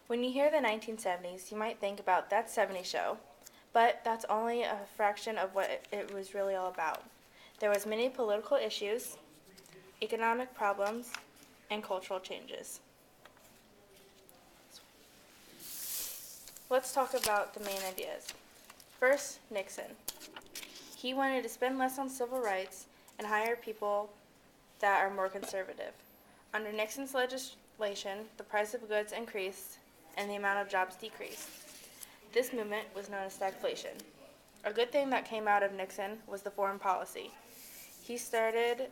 When you hear the 1970s, you might think about that '70s show, but that's only a fraction of what it was really all about. There was many political issues, economic problems, and cultural changes. Let's talk about the main ideas. First, Nixon. He wanted to spend less on civil rights and hire people that are more conservative. Under Nixon's legislation, the price of goods increased and the amount of jobs decreased. This movement was known as stagflation. A good thing that came out of Nixon was the foreign policy. He stated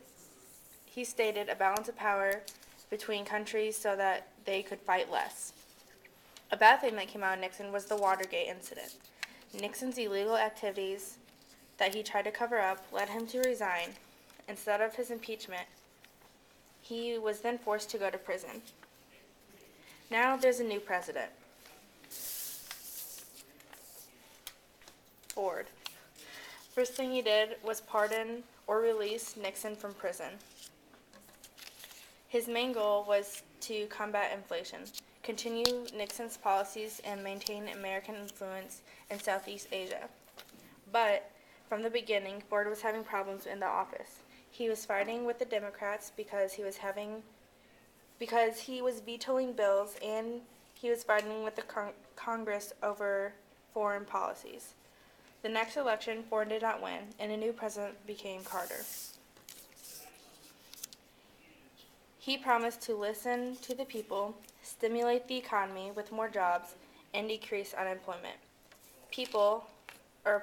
a balance of power between countries so that they could fight less. A bad thing that came out of Nixon was the Watergate incident. Nixon's illegal activities that he tried to cover up led him to resign. Instead of his impeachment, he was then forced to go to prison. Now there's a new president, Ford. First thing he did was pardon or release Nixon from prison. His main goal was to combat inflation, continue Nixon's policies, and maintain American influence in Southeast Asia. But from the beginning, Ford was having problems in the office. He was fighting with the Democrats because he was vetoing bills, and he was fighting with the Congress over foreign policies. The next election, Ford did not win, and a new president became Carter. He promised to listen to the people, stimulate the economy with more jobs, and decrease unemployment.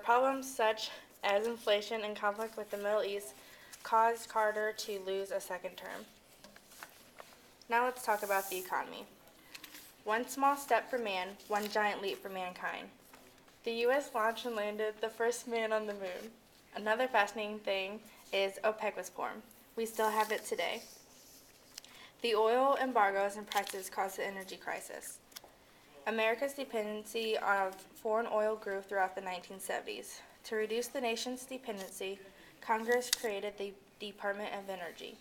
Problems such as inflation and conflict with the Middle East caused Carter to lose a second term. Now let's talk about the economy. One small step for man, one giant leap for mankind. The U.S. launched and landed the first man on the moon. Another fascinating thing is OPEC was formed. We still have it today. The oil embargoes and prices caused the energy crisis. America's dependency on foreign oil grew throughout the 1970s. To reduce the nation's dependency, Congress created the Department of Energy.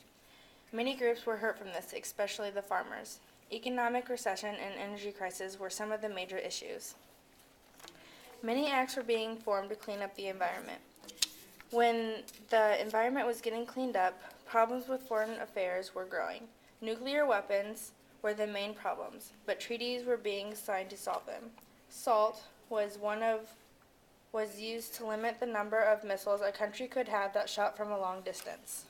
Many groups were hurt from this, especially the farmers. Economic recession and energy crisis were some of the major issues. Many acts were being formed to clean up the environment. When the environment was getting cleaned up, problems with foreign affairs were growing. Nuclear weapons were the main problems, but treaties were being signed to solve them. SALT was used to limit the number of missiles a country could have that shot from a long distance.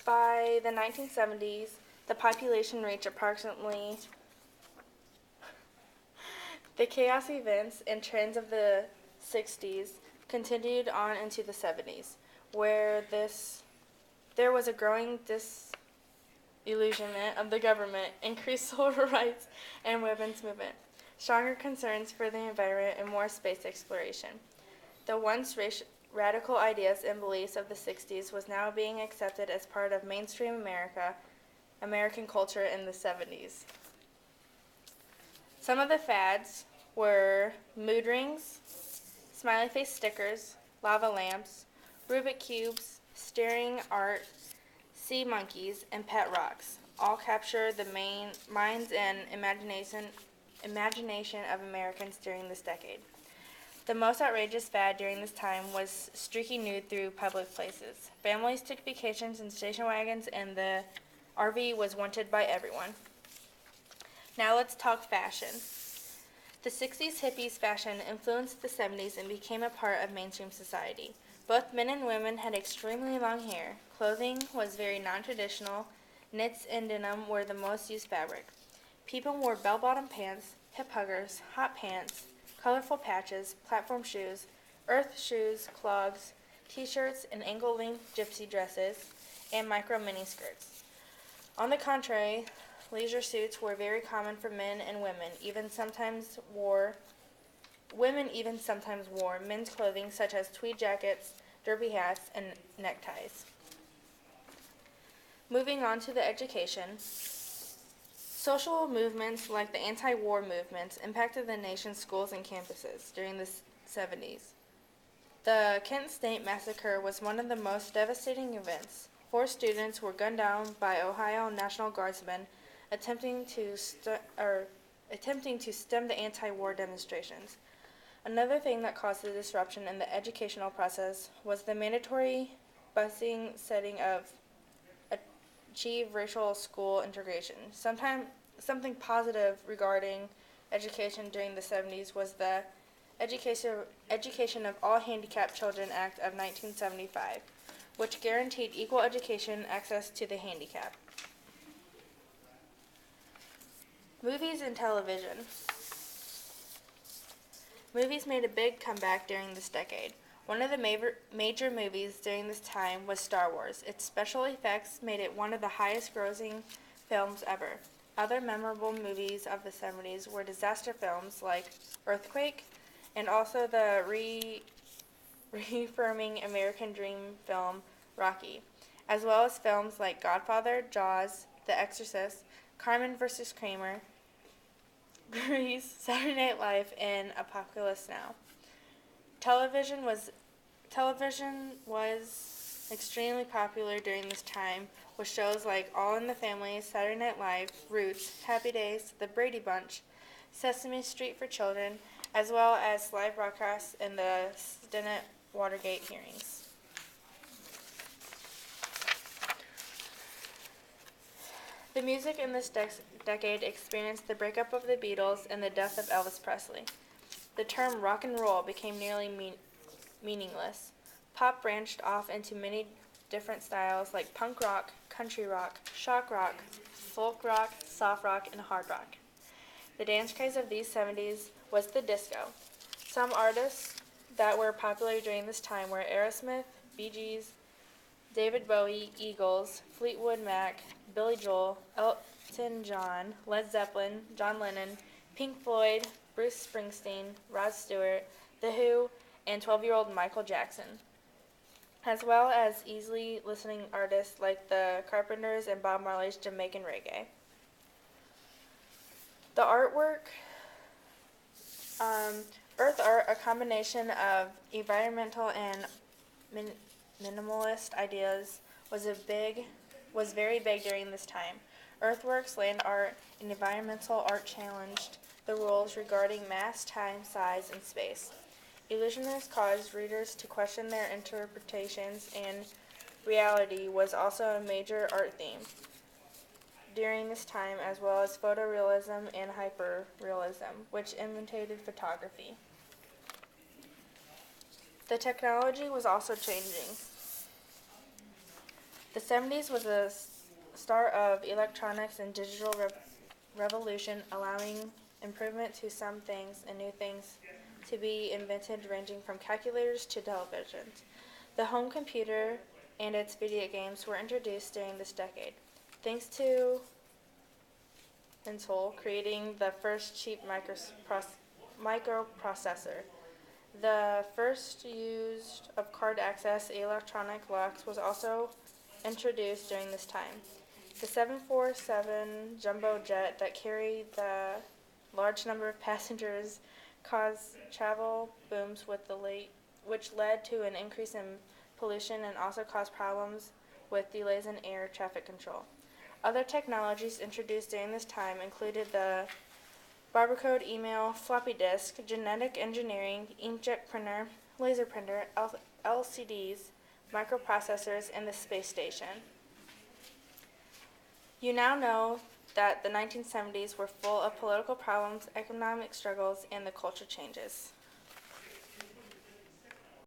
By the 1970s, the population reached approximately. The chaos events and trends of the 60s continued on into the 70s, where there was a growing disillusionment of the government, increased civil rights and women's movement, stronger concerns for the environment, and more space exploration. The once radical ideas and beliefs of the 60s was now being accepted as part of mainstream American culture in the 70s. Some of the fads were mood rings, smiley face stickers, lava lamps, Rubik cubes, staring art, sea monkeys, and pet rocks. All capture the main minds and imagination of Americans during this decade. The most outrageous fad during this time was streaking nude through public places. Families took vacations in station wagons, and the RV was wanted by everyone. Now let's talk fashion. The 60s hippies fashion influenced the 70s and became a part of mainstream society. Both men and women had extremely long hair. Clothing was very non-traditional. Knits and denim were the most used fabric. People wore bell-bottom pants, hip huggers, hot pants, colorful patches, platform shoes, earth shoes, clogs, t-shirts, and ankle-length gypsy dresses, and micro mini skirts. On the contrary, leisure suits were very common for men and women. Women even sometimes wore men's clothing such as tweed jackets, derby hats, and neckties. Moving on to the education. Social movements like the anti-war movements impacted the nation's schools and campuses during the 70s. The Kent State Massacre was one of the most devastating events. 4 students were gunned down by Ohio National Guardsmen attempting to stem the anti-war demonstrations. Another thing that caused the disruption in the educational process was the mandatory busing setting of achieve racial school integration. Something positive regarding education during the 70s was the Education of All Handicapped Children Act of 1975, which guaranteed equal education access to the handicapped. Movies and television. Movies made a big comeback during this decade. One of the major movies during this time was Star Wars. Its special effects made it one of the highest grossing films ever. Other memorable movies of the 70s were disaster films like Earthquake and also the reaffirming American dream film Rocky, as well as films like Godfather, Jaws, The Exorcist, Carmen vs. Kramer, Grease, Saturday Night Live, and Apocalypse Now. Television was extremely popular during this time with shows like All in the Family, Saturday Night Live, Roots, Happy Days, The Brady Bunch, Sesame Street for Children, as well as live broadcasts in the Senate Watergate hearings. The music in this decade experienced the breakup of the Beatles and the death of Elvis Presley. The term rock and roll became nearly meaningless. Pop branched off into many different styles like punk rock, country rock, shock rock, folk rock, soft rock, and hard rock. The dance craze of these 70s was the disco. Some artists that were popular during this time were Aerosmith, Bee Gees, David Bowie, Eagles, Fleetwood Mac, Billy Joel, Elton John, Led Zeppelin, John Lennon, Pink Floyd, Bruce Springsteen, Rod Stewart, The Who, and 12-year-old Michael Jackson, as well as easily listening artists like the Carpenters and Bob Marley's Jamaican reggae. The artwork, earth art, a combination of environmental and minimalist ideas, was very big during this time. Earthworks, land art, and environmental art challenged the rules regarding mass, time, size, and space. Illusionists caused readers to question their interpretations, and reality was also a major art theme during this time, as well as photorealism and hyperrealism, which imitated photography. The technology was also changing. The 70s was the start of electronics and digital revolution, allowing improvement to some things and new things to be invented, ranging from calculators to televisions. The home computer and its video games were introduced during this decade, thanks to Intel creating the first cheap microprocessor. The first use of card access electronic locks was also introduced during this time. The 747 jumbo jet that carried the large number of passengers caused travel booms which led to an increase in pollution and also caused problems with delays in air traffic control. Other technologies introduced during this time included the barcode email, floppy disk, genetic engineering, inkjet printer, laser printer, LCDs, microprocessors, and the space station. You now know that the 1970s were full of political problems, economic struggles, and the culture changes.